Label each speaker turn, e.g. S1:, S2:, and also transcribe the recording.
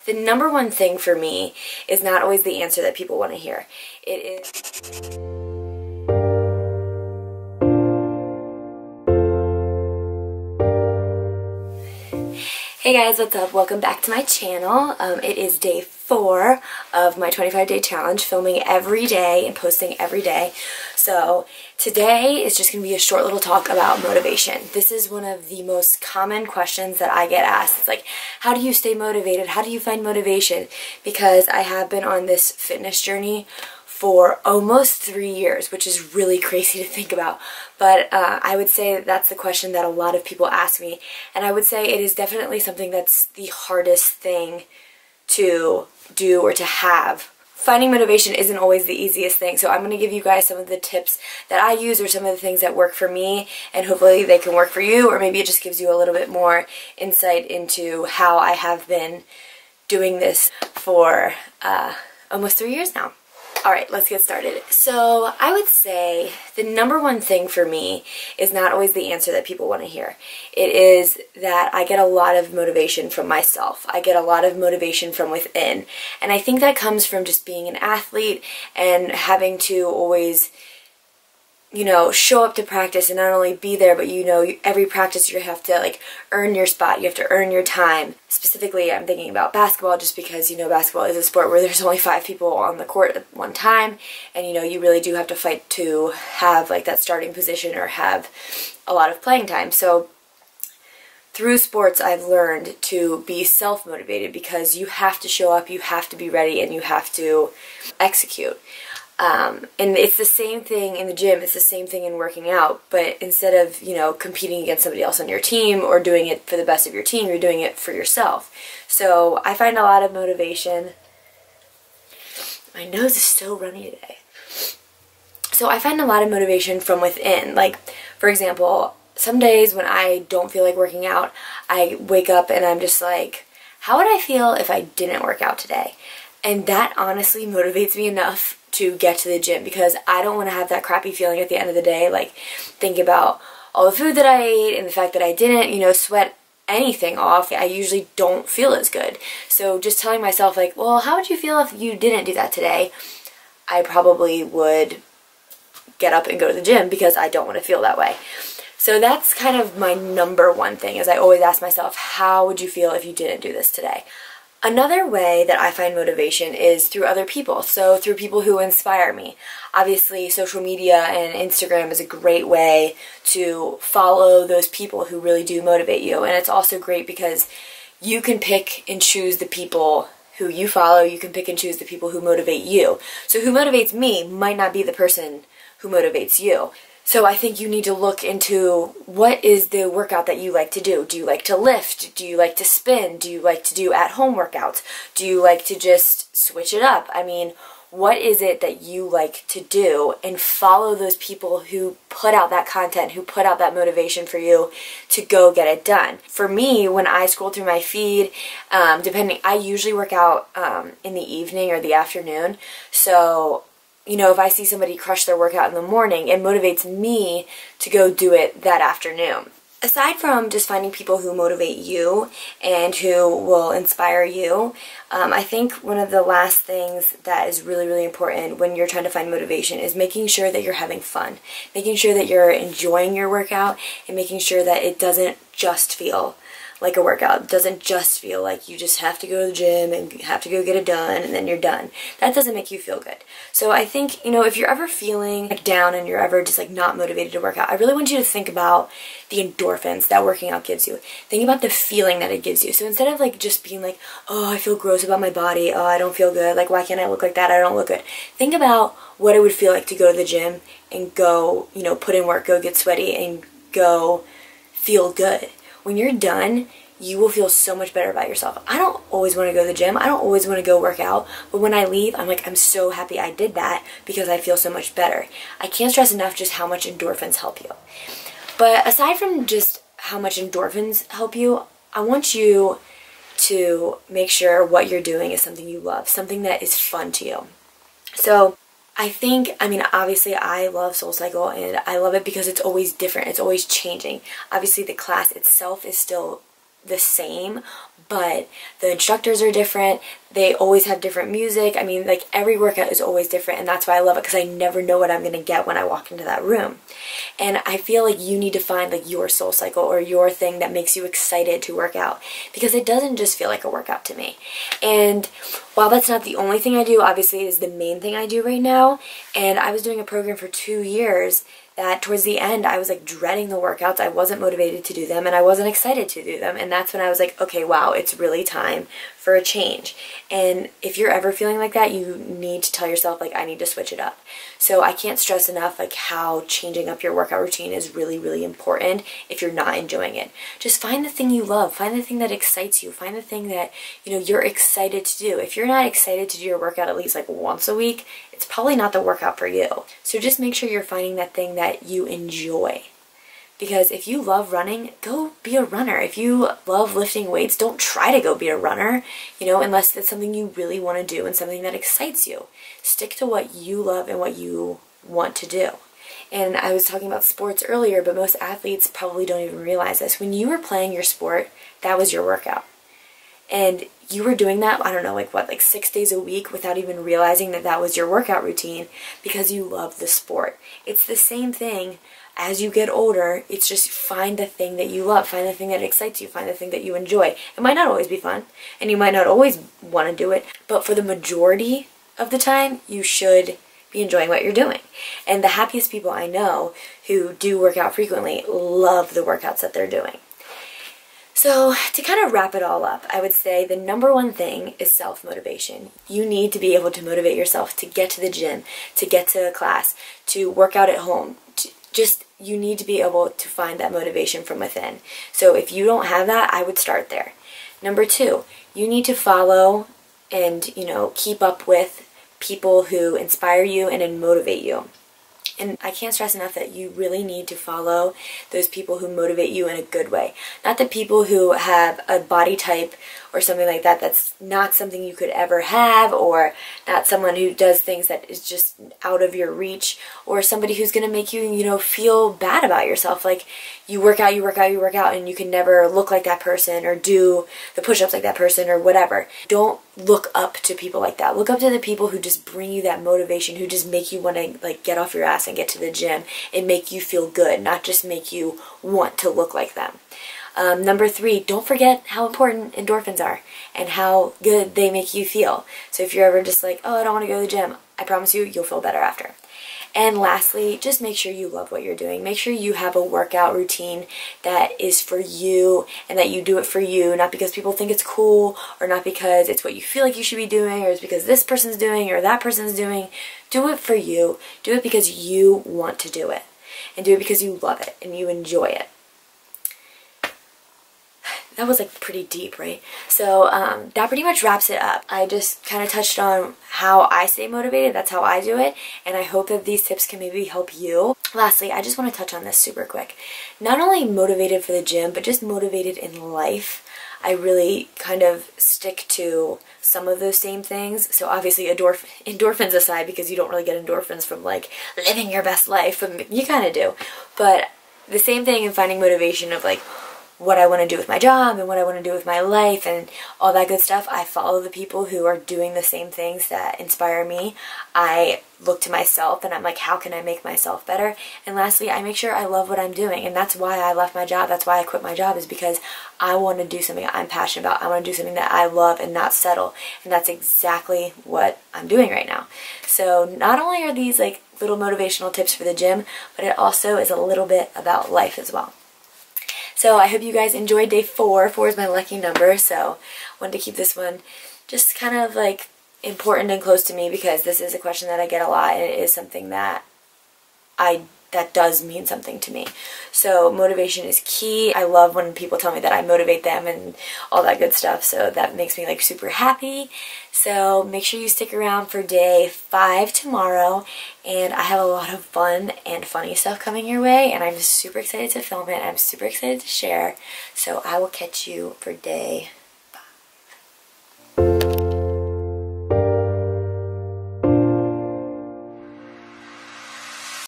S1: The number one thing for me is not always the answer that people want to hear. It is... Hey guys, what's up? Welcome back to my channel. It is day 4 of my 25-day challenge, filming every day and posting every day. So today is just going to be a short little talk about motivation. This is one of the most common questions that I get asked. It's like, how do you stay motivated? How do you find motivation? Because I have been on this fitness journey for almost 3 years, which is really crazy to think about. But I would say that that's the question that a lot of people ask me. And I would say it is definitely something that's the hardest thing to do or to have. Finding motivation isn't always the easiest thing, so I'm going to give you guys some of the tips that I use or some of the things that work for me, and hopefully they can work for you, or maybe it just gives you a little bit more insight into how I have been doing this for almost 3 years now. Alright, let's get started. So I would say the number one thing for me is not always the answer that people want to hear. It is that I get a lot of motivation from myself. I get a lot of motivation from within. And I think that comes from just being an athlete and having to always, you know, show up to practice and not only be there, but you know, every practice you have to like earn your spot, you have to earn your time. Specifically, I'm thinking about basketball just because, you know, basketball is a sport where there's only 5 people on the court at one time, and you know, you really do have to fight to have like that starting position or have a lot of playing time. So through sports, I've learned to be self-motivated because you have to show up, you have to be ready, and you have to execute. And it's the same thing in the gym, it's the same thing in working out, but instead of, you know, competing against somebody else on your team or doing it for the best of your team, you're doing it for yourself. So I find a lot of motivation. My nose is so runny today. So I find a lot of motivation from within. Like, for example, some days when I don't feel like working out, I wake up and I'm just like, how would I feel if I didn't work out today? And that honestly motivates me enough to get to the gym, because I don't want to have that crappy feeling at the end of the day, like thinking about all the food that I ate and the fact that I didn't, you know, sweat anything off. I usually don't feel as good. So just telling myself like, well, how would you feel if you didn't do that today? I probably would get up and go to the gym because I don't want to feel that way. So that's kind of my number one thing, is I always ask myself, how would you feel if you didn't do this today? Another way that I find motivation is through other people, so through people who inspire me. Obviously, social media and Instagram is a great way to follow those people who really do motivate you, and it's also great because you can pick and choose the people who you follow, you can pick and choose the people who motivate you. So who motivates me might not be the person who motivates you. So I think you need to look into what is the workout that you like to do. Do you like to lift? Do you like to spin? Do you like to do at-home workouts? Do you like to just switch it up? I mean, what is it that you like to do? And follow those people who put out that content, who put out that motivation for you to go get it done. For me, when I scroll through my feed, I usually work out in the evening or the afternoon. So you know, if I see somebody crush their workout in the morning, it motivates me to go do it that afternoon. Aside from just finding people who motivate you and who will inspire you, I think one of the last things that is really, really important when you're trying to find motivation is making sure that you're having fun. Making sure that you're enjoying your workout and making sure that it doesn't just feel like a workout. It doesn't just feel like you just have to go to the gym and have to go get it done and then you're done. That doesn't make you feel good. So I think, you know, if you're ever feeling like down and you're ever just like not motivated to work out, I really want you to think about the endorphins that working out gives you. Think about the feeling that it gives you. So instead of like just being like, oh, I feel gross about my body, oh, I don't feel good, like why can't I look like that, I don't look good. Think about what it would feel like to go to the gym and go, you know, put in work, go get sweaty and go feel good. When you're done, you will feel so much better about yourself. I don't always want to go to the gym. I don't always want to go work out. But when I leave, I'm like, I'm so happy I did that because I feel so much better. I can't stress enough just how much endorphins help you. But aside from just how much endorphins help you, I want you to make sure what you're doing is something you love, something that is fun to you. So I mean, obviously I love SoulCycle and I love it because it's always different. It's always changing. Obviously the class itself is still the same, but the instructors are different. They always have different music. I mean, like, every workout is always different, and that's why I love it, because I never know what I'm going to get when I walk into that room. And I feel like you need to find, like, your soul cycle or your thing that makes you excited to work out, because it doesn't just feel like a workout to me. And while that's not the only thing I do, obviously it is the main thing I do right now, and I was doing a program for 2 years that towards the end I was like dreading the workouts. I wasn't motivated to do them, and I wasn't excited to do them, and that's when I was like, okay, wow, it's really time for a change. And if you're ever feeling like that, you need to tell yourself, like, I need to switch it up. So I can't stress enough, like, how changing up your workout routine is really, really important if you're not enjoying it. Just find the thing you love, find the thing that excites you, find the thing that, you know, you're excited to do. If you're not excited to do your workout at least like once a week, it's probably not the workout for you. So just make sure you're finding that thing that you enjoy. Because if you love running, go be a runner. If you love lifting weights, don't try to go be a runner, you know, unless it's something you really want to do and something that excites you. Stick to what you love and what you want to do. And I was talking about sports earlier, but most athletes probably don't even realize this. When you were playing your sport, that was your workout. And you were doing that, I don't know, like what, like 6 days a week without even realizing that that was your workout routine because you love the sport. It's the same thing as you get older. It's just find the thing that you love, find the thing that excites you, find the thing that you enjoy. It might not always be fun, and you might not always want to do it, but for the majority of the time, you should be enjoying what you're doing. And the happiest people I know who do work out frequently love the workouts that they're doing. So to kind of wrap it all up, I would say the number one thing is self-motivation. You need to be able to motivate yourself to get to the gym, to get to a class, to work out at home. You need to be able to find that motivation from within. So if you don't have that, I would start there. Number two, you need to follow and, you know, keep up with people who inspire you and motivate you. And I can't stress enough that you really need to follow those people who motivate you in a good way. Not the people who have a body type or something like that that's not something you could ever have, or not someone who does things that is just out of your reach, or somebody who's going to make you, you know, feel bad about yourself. Like, you work out, and you can never look like that person or do the push-ups like that person or whatever. Don't look up to people like that. Look up to the people who just bring you that motivation, who just make you want to, like, get off your ass and get to the gym and make you feel good, not just make you want to look like them. Number three, don't forget how important endorphins are and how good they make you feel. So if you're ever just like, oh, I don't want to go to the gym, I promise you, you'll feel better after. And lastly, just make sure you love what you're doing. Make sure you have a workout routine that is for you and that you do it for you, not because people think it's cool or not because it's what you feel like you should be doing or it's because this person's doing or that person's doing. Do it for you. Do it because you want to do it. And do it because you love it and you enjoy it. That was like pretty deep, right? So that pretty much wraps it up. I just kind of touched on how I stay motivated. That's how I do it. And I hope that these tips can maybe help you. Lastly, I just want to touch on this super quick. Not only motivated for the gym, but just motivated in life. I really kind of stick to some of those same things. So obviously endorphins aside, because you don't really get endorphins from like living your best life, but you kind of do. But the same thing in finding motivation of like what I want to do with my job and what I want to do with my life and all that good stuff. I follow the people who are doing the same things that inspire me. I look to myself and I'm like, how can I make myself better? And lastly, I make sure I love what I'm doing. And that's why I left my job. That's why I quit my job, is because I want to do something I'm passionate about. I want to do something that I love and not settle. And that's exactly what I'm doing right now. So not only are these like little motivational tips for the gym, but it also is a little bit about life as well. So I hope you guys enjoyed day 4. 4 is my lucky number, so I wanted to keep this one just kind of like important and close to me because this is a question that I get a lot and it is something that does mean something to me. So motivation is key. I love when people tell me that I motivate them and all that good stuff, so that makes me like super happy. So make sure you stick around for day 5 tomorrow, and I have a lot of fun and funny stuff coming your way, and I'm super excited to film it. I'm super excited to share. So I will catch you for day